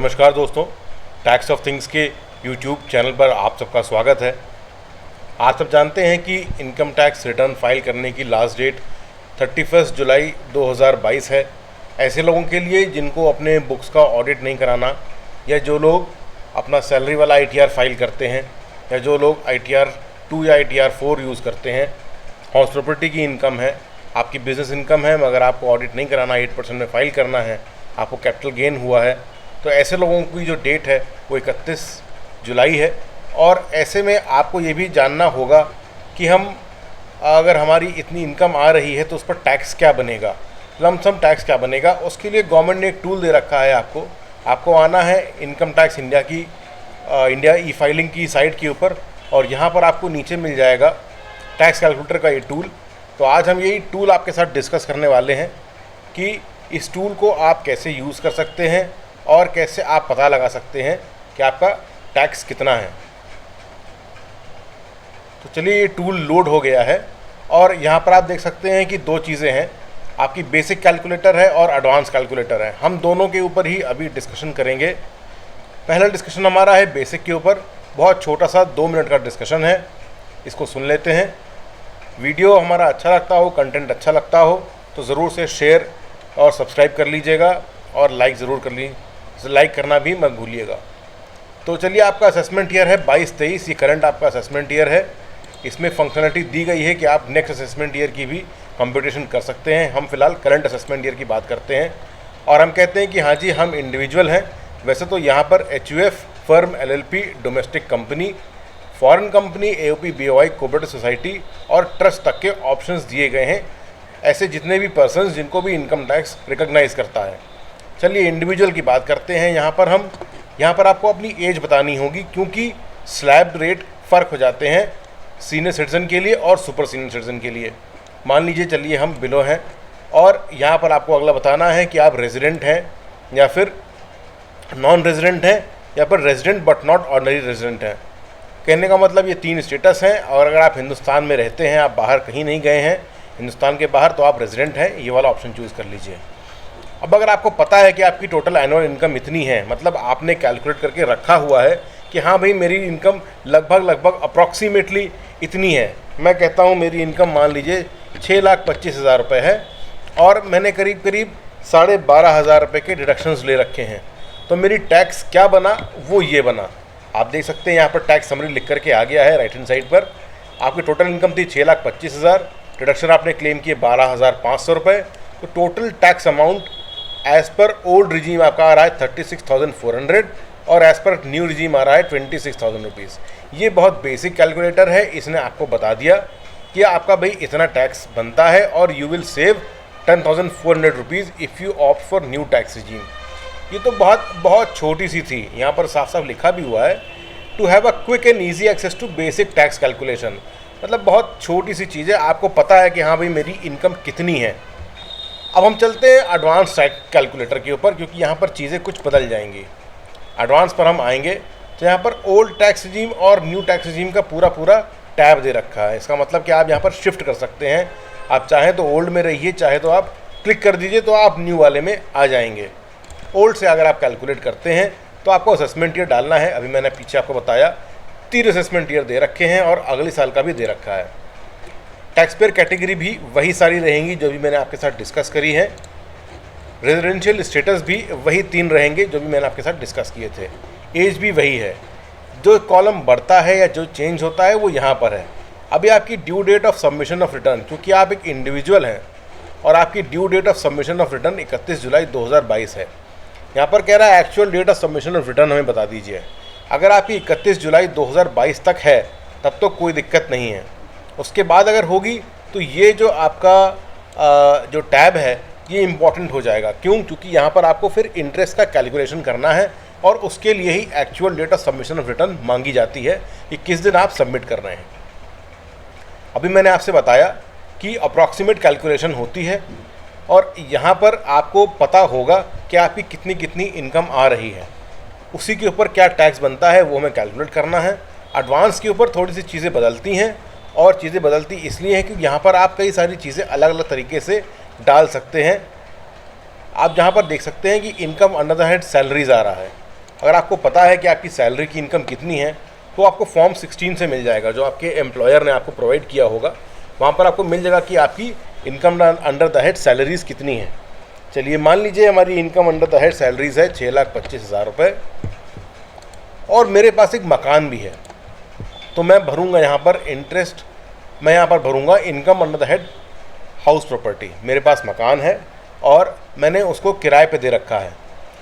नमस्कार दोस्तों, tax of things के यूट्यूब चैनल पर आप सबका स्वागत है। आप सब जानते हैं कि इनकम टैक्स रिटर्न फाइल करने की लास्ट डेट 31 जुलाई 2022 है। ऐसे लोगों के लिए जिनको अपने बुक्स का ऑडिट नहीं कराना, या जो लोग अपना सैलरी वाला ITR फाइल करते हैं, या जो लोग ITR 2 या ITR 4 यूज़ करते हैं। हाउस प्रॉपर्टी की इनकम है, आपकी बिज़नेस इनकम है, मगर आपको ऑडिट नहीं कराना, 8% में फाइल करना है, आपको कैपिटल गेन हुआ है, तो ऐसे लोगों की जो डेट है वो 31 जुलाई है। और ऐसे में आपको ये भी जानना होगा कि अगर हमारी इतनी इनकम आ रही है तो उस पर टैक्स क्या बनेगा, लमसम टैक्स क्या बनेगा। उसके लिए गवर्नमेंट ने एक टूल दे रखा है आपको आना है इनकम टैक्स इंडिया की इंडिया ई-फाइलिंग की साइट के ऊपर, और यहाँ पर आपको नीचे मिल जाएगा टैक्स कैलकुलेटर का ये टूल। तो आज हम यही टूल आपके साथ डिस्कस करने वाले हैं कि इस टूल को आप कैसे यूज़ कर सकते हैं और कैसे आप पता लगा सकते हैं कि आपका टैक्स कितना है। तो चलिए, ये टूल लोड हो गया है और यहाँ पर आप देख सकते हैं कि दो चीज़ें हैं, आपकी बेसिक कैलकुलेटर है और एडवांस कैलकुलेटर है। हम दोनों के ऊपर ही अभी डिस्कशन करेंगे। पहला डिस्कशन हमारा है बेसिक के ऊपर, बहुत छोटा सा 2 मिनट का डिस्कशन है, इसको सुन लेते हैं। वीडियो हमारा अच्छा लगता हो, कंटेंट अच्छा लगता हो तो ज़रूर से शेयर और सब्सक्राइब कर लीजिएगा, और लाइक ज़रूर कर लीजिए, लाइक करना भी मत भूलिएगा। तो चलिए, आपका असेसमेंट ईयर है 22-23, ये करंट आपका असेसमेंट ईयर है। इसमें फंक्शनलिटी दी गई है कि आप नेक्स्ट असेसमेंट ईयर की भी कंप्यूटेशन कर सकते हैं। हम फिलहाल करंट असेसमेंट ईयर की बात करते हैं और हम कहते हैं कि हाँ जी, हम इंडिविजुअल हैं। वैसे तो यहाँ पर HUF, firm, LLP, domestic company, foreign company, AOP, BOI, cooperative society और ट्रस्ट तक के ऑप्शंस दिए गए हैं, ऐसे जितने भी पर्सन्स जिनको भी इनकम टैक्स रिकॉग्नाइज करता है। चलिए, इंडिविजुअल की बात करते हैं। यहाँ पर आपको अपनी एज बतानी होगी, क्योंकि स्लैब रेट फ़र्क हो जाते हैं सीनियर सिटीज़न के लिए और सुपर सीनियर सिटीज़न के लिए। मान लीजिए, चलिए हम बिलो हैं, और यहाँ पर आपको अगला बताना है कि आप रेजिडेंट हैं या फिर नॉन रेजिडेंट हैं या फिर resident but not ordinary resident हैं। कहने का मतलब ये 3 स्टेटस हैं, और अगर आप हिंदुस्तान में रहते हैं, आप बाहर कहीं नहीं गए हैं हिंदुस्तान के बाहर, तो आप रेजिडेंट हैं, ये वाला ऑप्शन चूज़ कर लीजिए। अब अगर आपको पता है कि आपकी टोटल एनुअल इनकम इतनी है, मतलब आपने कैलकुलेट करके रखा हुआ है कि हाँ भाई, मेरी इनकम लगभग अप्रॉक्सीमेटली इतनी है। मैं कहता हूँ मेरी इनकम मान लीजिए 6,25,000 रुपये है, और मैंने करीब 12,500 रुपये के डिडक्शंस ले रखे हैं। तो मेरी टैक्स क्या बना, वो ये बना। आप देख सकते हैं यहाँ पर टैक्स समरी लिख करके आ गया है राइट हैंड साइड पर। आपकी टोटल इनकम थी 6,25,000, डिडक्शन आपने क्लेम किए 12,500 रुपये। तो total tax amount as per old regime आपका आ रहा है 36,400, और एज़ पर न्यू रिजीम आ रहा है 26,000 रुपीज़। ये बहुत बेसिक कैलकुलेटर है, इसने आपको बता दिया कि आपका भाई इतना टैक्स बनता है, और you will save 10,400 rupees if you opt for new tax regime. ये तो बहुत छोटी सी थी, यहाँ पर साफ साफ लिखा भी हुआ है, to have a quick and easy access to basic tax calculation. मतलब बहुत छोटी सी चीज़ है, आपको पता है कि हाँ भाई मेरी इनकम कितनी है। अब हम चलते हैं एडवांस टैक्स कैलकुलेटर के ऊपर, क्योंकि यहाँ पर चीज़ें कुछ बदल जाएंगी। एडवांस पर हम आएंगे तो यहाँ पर ओल्ड टैक्स रिजीम और न्यू टैक्स रिजीम का पूरा टैब दे रखा है। इसका मतलब कि आप यहाँ पर शिफ्ट कर सकते हैं, आप चाहें तो ओल्ड में रहिए, चाहे तो आप क्लिक कर दीजिए तो आप न्यू वाले में आ जाएंगे। ओल्ड से अगर आप कैलकुलेट करते हैं तो आपको असेसमेंट ईयर डालना है। अभी मैंने पीछे आपको बताया 3 असेसमेंट ईयर दे रखे हैं, और अगले साल का भी दे रखा है। टैक्स पेयर कैटेगरी भी वही सारी रहेंगी जो भी मैंने आपके साथ डिस्कस करी है। रेजिडेंशियल स्टेटस भी वही 3 रहेंगे जो भी मैंने आपके साथ डिस्कस किए थे। एज भी वही है। जो कॉलम बढ़ता है या जो चेंज होता है वो यहाँ पर है। अभी आपकी due date of submission of return, क्योंकि आप एक इंडिविजुअल हैं और आपकी due date of submission of return 31 जुलाई 2022 है। यहाँ पर कह रहा है actual date of submission of return हमें बता दीजिए। अगर आपकी 31 जुलाई 2022 तक है तब तो कोई दिक्कत नहीं है। उसके बाद अगर होगी तो ये जो आपका जो टैब है ये इम्पॉर्टेंट हो जाएगा। क्योंकि यहाँ पर आपको फिर इंटरेस्ट का कैलकुलेशन करना है, और उसके लिए ही actual date of submission of return मांगी जाती है कि किस दिन आप सबमिट कर रहे हैं। अभी मैंने आपसे बताया कि अप्रॉक्सीमेट कैलकुलेशन होती है, और यहाँ पर आपको पता होगा कि आपकी कितनी इनकम आ रही है, उसी के ऊपर क्या टैक्स बनता है वो हमें कैलकुलेट करना है। एडवांस के ऊपर थोड़ी सी चीज़ें बदलती हैं, और चीज़ें बदलती इसलिए हैं कि यहाँ पर आप कई सारी चीज़ें अलग अलग तरीके से डाल सकते हैं। आप जहाँ पर देख सकते हैं कि income under the head salaries आ रहा है, अगर आपको पता है कि आपकी सैलरी की इनकम कितनी है तो आपको फॉर्म 16 से मिल जाएगा, जो आपके एम्प्लॉयर ने आपको प्रोवाइड किया होगा। वहाँ पर आपको मिल जाएगा कि आपकी income under the head salaries कितनी है। चलिए मान लीजिए हमारी income under the head salaries है 6,25,000 रुपये और मेरे पास एक मकान भी है, तो मैं भरूँगा यहाँ पर इंटरेस्ट, मैं यहाँ पर भरूँगा income under the head house property. मेरे पास मकान है और मैंने उसको किराए पे दे रखा है,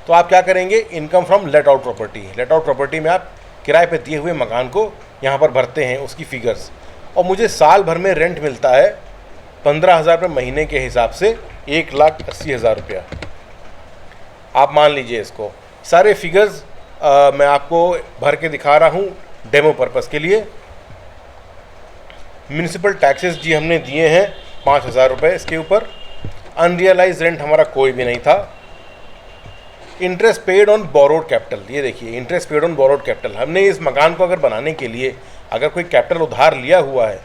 तो आप क्या करेंगे, income from let out property. Let out property में आप किराए पे दिए हुए मकान को यहाँ पर भरते हैं, उसकी फिगर्स, और मुझे साल भर में रेंट मिलता है 15,000 रुपये महीने के हिसाब से 1,80,000 रुपया। आप मान लीजिए इसको, सारे फिगर्स मैं आपको भर के दिखा रहा हूँ डेमो पर्पज़ के लिए। म्यूनिसिपल टैक्सेस जी हमने दिए हैं 5,000 रुपये इसके ऊपर। अनरियलाइज रेंट हमारा कोई भी नहीं था। Interest paid on borrowed capital, ये देखिए interest paid on borrowed capital. हमने इस मकान को अगर बनाने के लिए अगर कोई कैपिटल उधार लिया हुआ है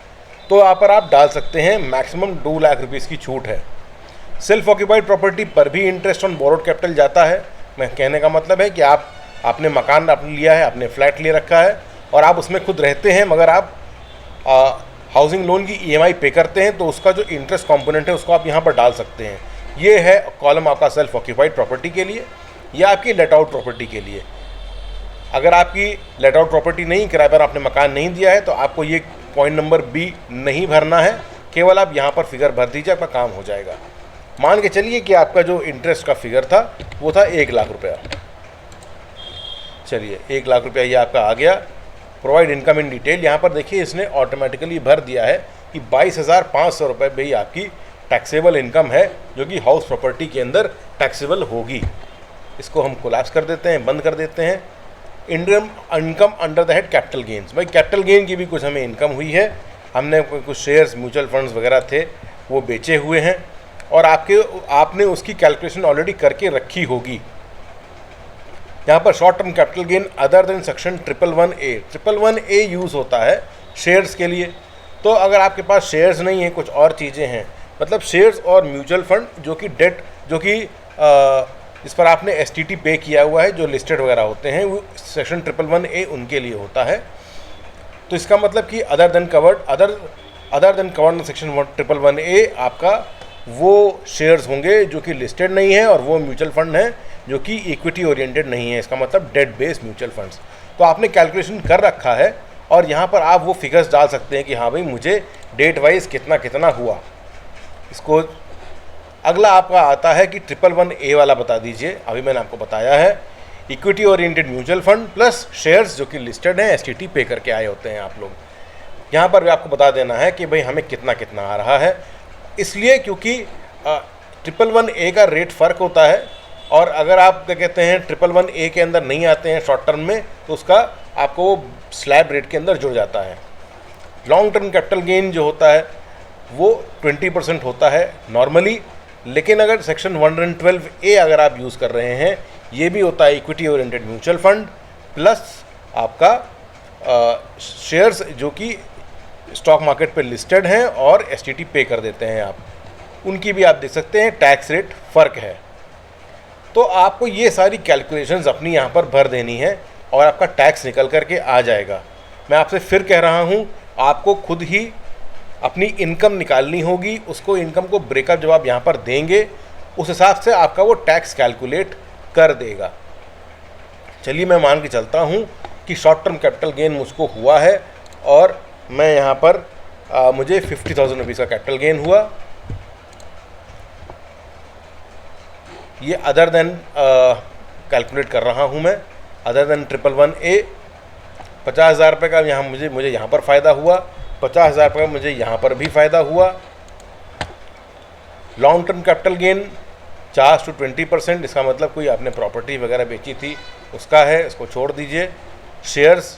तो यहाँ पर आप डाल सकते हैं, मैक्सिमम 2 लाख रुपीज़ की छूट है। सेल्फ ऑक्यूपाइड प्रॉपर्टी पर भी इंटरेस्ट ऑन बोरोड कैपिटल जाता है। मैं कहने का मतलब है कि आपने मकान आपने लिया है, आपने फ्लैट ले रखा है और आप उसमें खुद रहते हैं, मगर आप हाउसिंग लोन की EMI पे करते हैं, तो उसका जो इंटरेस्ट कंपोनेंट है उसको आप यहाँ पर डाल सकते हैं। ये है कॉलम आपका सेल्फ ऑक्यूपाइड प्रॉपर्टी के लिए या आपकी लेट आउट प्रॉपर्टी के लिए। अगर आपकी लेट आउट प्रॉपर्टी नहीं, किराए पर आपने मकान नहीं दिया है, तो आपको ये पॉइंट नंबर B नहीं भरना है, केवल आप यहाँ पर फिगर भर दीजिए, आपका काम हो जाएगा। मान के चलिए कि आपका जो इंटरेस्ट का फिगर था वो था 1 लाख रुपया। चलिए 1 लाख रुपया ये आपका आ गया। प्रोवाइड इनकम इन डिटेल, यहाँ पर देखिए इसने ऑटोमेटिकली भर दिया है कि 22,500 रुपये भी आपकी टैक्सेबल इनकम है, जो कि हाउस प्रॉपर्टी के अंदर टैक्सेबल होगी। इसको हम कोलैप्स कर देते हैं, बंद कर देते हैं। Income under the head capital gains, भाई कैपिटल गेन की भी कुछ हमें इनकम हुई है। हमने कुछ शेयर्स, म्यूचुअल फंड्स वगैरह थे वो बेचे हुए हैं और आपने उसकी कैलकुलेशन ऑलरेडी करके रखी होगी। यहाँ पर short term capital gain other than section 111A, 111A use होता है शेयर्स के लिए। तो अगर आपके पास शेयर्स नहीं है, कुछ और चीज़ें हैं, मतलब शेयर्स और म्यूचुअल फंड जो कि डेट, जो कि इस पर आपने STT पे किया हुआ है, जो लिस्टेड वगैरह होते हैं, वो सेक्शन 111A उनके लिए होता है। तो इसका मतलब कि other than covered section 111A आपका वो शेयर्स होंगे जो कि लिस्टेड नहीं है, और वो म्यूचुअल फंड हैं जो कि इक्विटी ओरिएंटेड नहीं है, इसका मतलब डेट बेस्ड म्यूचुअल फंड्स। तो आपने कैलकुलेशन कर रखा है और यहाँ पर आप वो फिगर्स डाल सकते हैं कि हाँ भाई मुझे डेट वाइज कितना कितना हुआ। इसको अगला आपका आता है कि 111A वाला बता दीजिए। अभी मैंने आपको बताया है equity oriented mutual fund plus shares जो कि लिस्टेड हैं, STT पे करके आए होते हैं आप लोग। यहाँ पर भी आपको बता देना है कि भाई हमें कितना कितना आ रहा है, इसलिए क्योंकि 111A का रेट फ़र्क होता है, और अगर आप क्या कहते हैं 111A के अंदर नहीं आते हैं शॉर्ट टर्म में, तो उसका आपको स्लैब रेट के अंदर जुड़ जाता है। लॉन्ग टर्म कैपिटल गेन जो होता है वो 20% होता है नॉर्मली, लेकिन अगर सेक्शन 112A अगर आप यूज़ कर रहे हैं, ये भी होता है equity oriented mutual fund plus आपका शेयर्स जो कि स्टॉक मार्केट पे लिस्टेड हैं और STT पे कर देते हैं आप, उनकी भी आप देख सकते हैं टैक्स रेट फ़र्क है। तो आपको ये सारी कैलकुलेशंस अपनी यहाँ पर भर देनी है और आपका टैक्स निकल करके आ जाएगा। मैं आपसे फिर कह रहा हूँ, आपको खुद ही अपनी इनकम निकालनी होगी। उसको इनकम को ब्रेकअप जब आप यहाँ पर देंगे, उस हिसाब से आपका वो टैक्स कैलकुलेट कर देगा। चलिए मैं मान के चलता हूँ कि शॉर्ट टर्म कैपिटल गेन मुझको हुआ है और मैं यहाँ पर मुझे 50,000 रुपीज़ का कैपिटल गेन हुआ। ये अदर देन कैलकुलेट कर रहा हूँ मैं, अदर देन 111A 50,000 रुपये का यहाँ मुझे यहाँ पर फ़ायदा हुआ, 50,000 रुपये का मुझे यहाँ पर भी फ़ायदा हुआ। Long term capital gain 40 to 20%, इसका मतलब कोई आपने प्रॉपर्टी वगैरह बेची थी उसका है, इसको छोड़ दीजिए। शेयर्स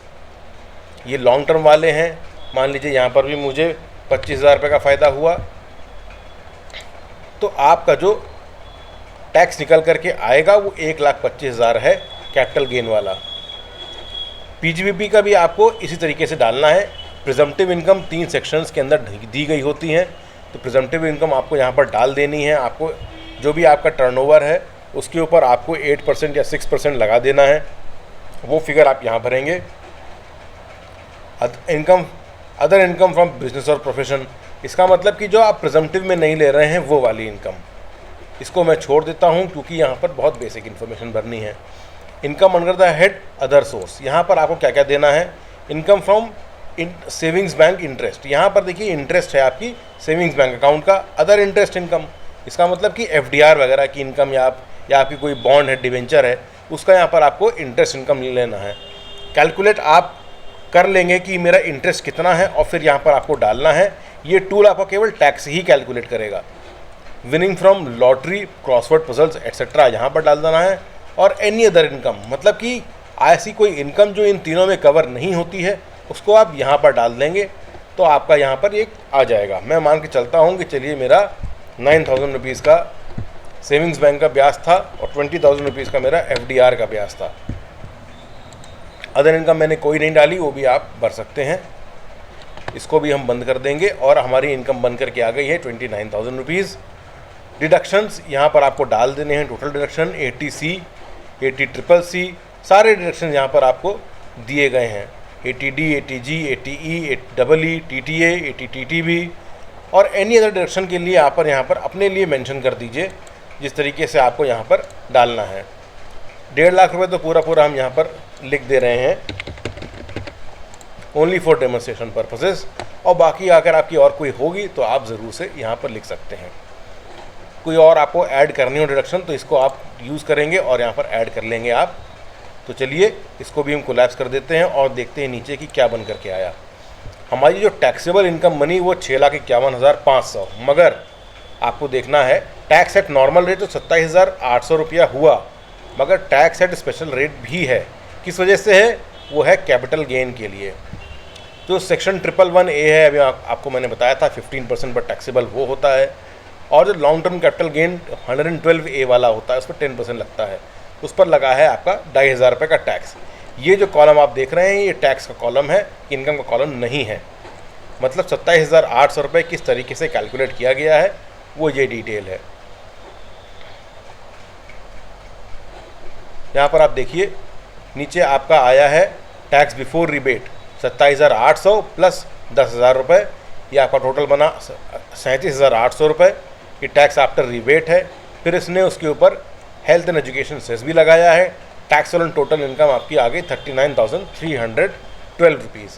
ये लॉन्ग टर्म वाले हैं, मान लीजिए यहाँ पर भी मुझे 25,000 रुपये का फ़ायदा हुआ। तो आपका जो टैक्स निकल करके आएगा वो 1,25,000 है कैपिटल गेन वाला। PGBP का भी आपको इसी तरीके से डालना है। प्रिजम्पटिव इनकम 3 सेक्शंस के अंदर दी गई होती हैं, तो प्रिजम्पटिव इनकम आपको यहाँ पर डाल देनी है। आपको जो भी आपका टर्नओवर है उसके ऊपर आपको 8% या 6% लगा देना है। वो फिगर आप यहाँ भरेंगे। अदर इनकम फ्रॉम बिजनेस और प्रोफेशन, इसका मतलब कि जो आप प्रिजम्पटिव में नहीं ले रहे हैं वो वाली इनकम, इसको मैं छोड़ देता हूँ क्योंकि यहाँ पर बहुत बेसिक इन्फॉर्मेशन भरनी है। Income under the head other source, यहाँ पर आपको क्या क्या देना है। Income from savings bank interest, यहाँ पर देखिए इंटरेस्ट है आपकी सेविंग्स बैंक अकाउंट का। अदर इंटरेस्ट इनकम, इसका मतलब कि FDR वगैरह की इनकम या आपकी कोई बॉन्ड है, डिवेंचर है, उसका यहाँ पर आपको इंटरेस्ट इनकम लेना है। कैलकुलेट आप कर लेंगे कि मेरा इंटरेस्ट कितना है और फिर यहाँ पर आपको डालना है। ये टूल आपको केवल टैक्स ही कैलकुलेट करेगा। Winning from lottery, crossword puzzles etcetera यहाँ पर डाल देना है। और एनी अदर इनकम, मतलब कि ऐसी कोई इनकम जो इन तीनों में कवर नहीं होती है उसको आप यहाँ पर डाल देंगे तो आपका यहाँ पर एक आ जाएगा। मैं मान के चलता हूँ कि चलिए मेरा 9,000 रुपीज़ का सेविंग्स बैंक का ब्याज था और 20,000 रुपीज़ का मेरा FDR का ब्याज था। अदर इनकम मैंने कोई नहीं डाली, वो भी आप भर सकते हैं। इसको भी हम बंद कर देंगे और हमारी इनकम बन करके आ गई है 29,000 रुपीज़। डिडक्शंस यहाँ पर आपको डाल देने हैं। टोटल डिडक्शन 80C, 80CCC, सारे डिडक्शन यहाँ पर आपको दिए गए हैं। 80D, 80G, 80E, 80EE, TTA, 80TTB और एनी अदर डिडक्शन के लिए यहाँ पर अपने लिए मेंशन कर दीजिए जिस तरीके से आपको यहाँ पर डालना है। 1.5 लाख रुपए तो पूरा हम यहाँ पर लिख दे रहे हैं ओनली फॉर डेमोन्स्ट्रेशन पर्पसेस, और बाकी अगर आपकी और कोई होगी तो आप ज़रूर से यहाँ पर लिख सकते हैं। कोई और आपको ऐड करनी हो डिडक्शन तो इसको आप यूज़ करेंगे और यहाँ पर ऐड कर लेंगे आप। तो चलिए इसको भी हम कोलैप्स कर देते हैं और देखते हैं नीचे की क्या बन करके आया। हमारी जो टैक्सेबल इनकम बनी वो 6,51,500, मगर आपको देखना है टैक्स एट नॉर्मल रेट तो 27,800 रुपया हुआ, मगर टैक्स एट स्पेशल रेट भी है। किस वजह से है? वो है कैपिटल गेन के लिए। जो सेक्शन 111A है, अभी आपको मैंने बताया था 15% पर टैक्सेबल वो होता है, और जो long term capital gain 112A वाला होता है उस पर 10% लगता है, उस पर लगा है आपका 2,500 रुपये का टैक्स। ये जो कॉलम आप देख रहे हैं ये टैक्स का कॉलम है, इनकम का कॉलम नहीं है। मतलब 27,800 रुपये किस तरीके से कैलकुलेट किया गया है वो ये डिटेल है। यहाँ पर आप देखिए नीचे आपका आया है टैक्स बिफोर रिबेट 27,800 प्लस 10,000 रुपये, ये आपका टोटल बना 37,800 रुपये। ये टैक्स आफ्टर रिबेट है। फिर इसने उसके ऊपर हेल्थ एंड एजुकेशन सेस भी लगाया है। टैक्स ऑन टोटल इनकम आपकी आ गई 39,312 रुपीज़,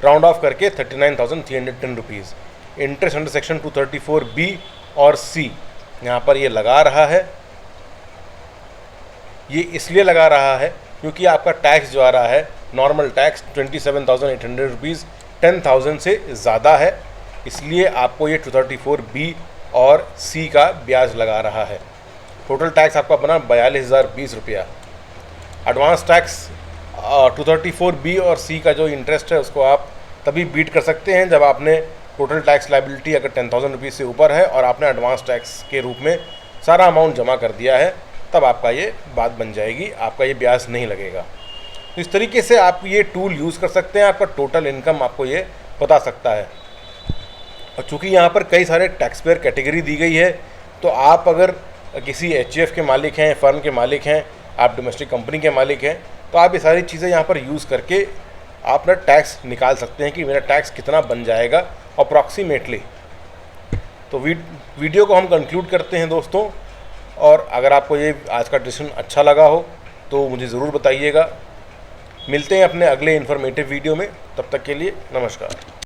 राउंड ऑफ करके 39,310 rupees. Interest under section 234B और C यहाँ पर ये लगा रहा है। ये इसलिए लगा रहा है क्योंकि आपका टैक्स जो आ रहा है नॉर्मल टैक्स 27,800 रुपीज़ 10,000 से ज़्यादा है, इसलिए आपको ये 234B और C का ब्याज लगा रहा है। टोटल टैक्स आपका बना 42,020 रुपया। एडवांस टैक्स 234B और C का जो इंटरेस्ट है उसको आप तभी बीट कर सकते हैं जब आपने टोटल टैक्स लाइबिलिटी अगर 10,000 रुपीज़ से ऊपर है और आपने एडवांस टैक्स के रूप में सारा अमाउंट जमा कर दिया है, तब आपका ये बात बन जाएगी, आपका ये ब्याज नहीं लगेगा। तो इस तरीके से आप ये टूल यूज़ कर सकते हैं, आपका टोटल इनकम आपको ये बता सकता है। और चूँकि यहाँ पर कई सारे टैक्स पेयर कैटेगरी दी गई है, तो आप अगर किसी HUF के मालिक हैं, फर्म के मालिक हैं, आप डोमेस्टिक कंपनी के मालिक हैं, तो आप ये सारी चीज़ें यहाँ पर यूज़ करके आप अपना टैक्स निकाल सकते हैं कि मेरा टैक्स कितना बन जाएगा अप्रॉक्सीमेटली। तो वीडियो को हम कंक्लूड करते हैं दोस्तों, और अगर आपको ये आज का डिस्कशन अच्छा लगा हो तो मुझे ज़रूर बताइएगा। मिलते हैं अपने अगले इन्फॉर्मेटिव वीडियो में, तब तक के लिए नमस्कार।